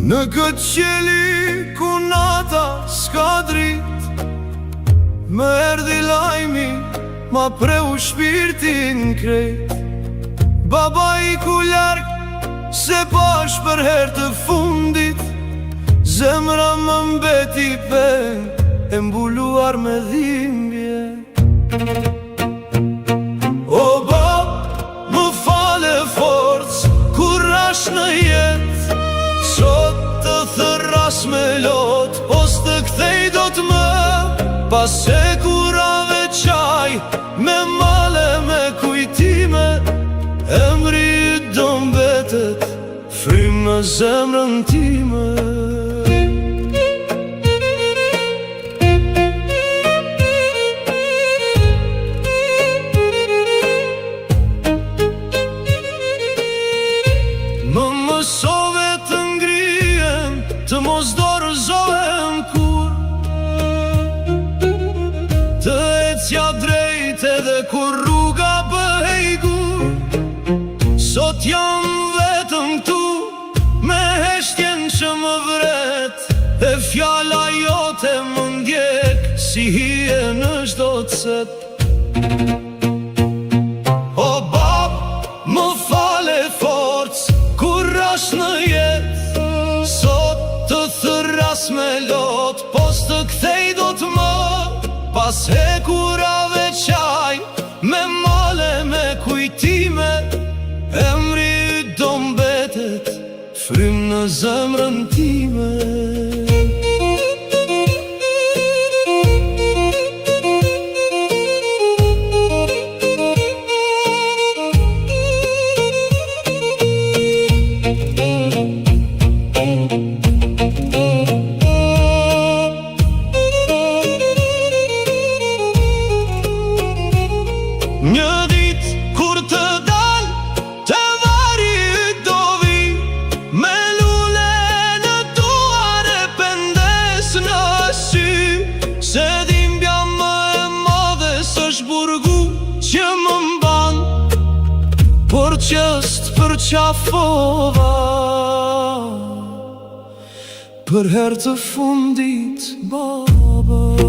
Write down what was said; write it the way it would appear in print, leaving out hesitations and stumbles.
Në këtë qeli ku nata s'ka drit, më erdi lajmi, ma preu shpirtin krejt. Baba i ku larg, se pash për her të fundit, zemra më mbeti pen, e mbuluar me dhimbje. O bab, më fale forc, kur rash në jet, sot të thërras me lot, po s'të kthej do të më, pas e kurave qaj, me male me kujtime, emri i do mbetet, frym në zemrën time. Më mësove të ngrihem, të mos dorëzohem kur, të ecja drejt edhe kur rruga bëhej gur. Sot jam vetëm këtu, me heshtjen që më vret, e fjala jote më ndjek, si hije në çdo të set. O bab, më fale forc, kur rash në jet, sot të thërras me lot, po s'të kthej do të më, pas hekurave qaj, me male me kujtime, emri i do mbetet, frym në zemrën time. Një dit kur të dal, të vari i do vi, me lule në duar e pendes në sy, se dhimbja më e madhe s'është burgu që më mban, por qëst për qafova, për her të fundit baba.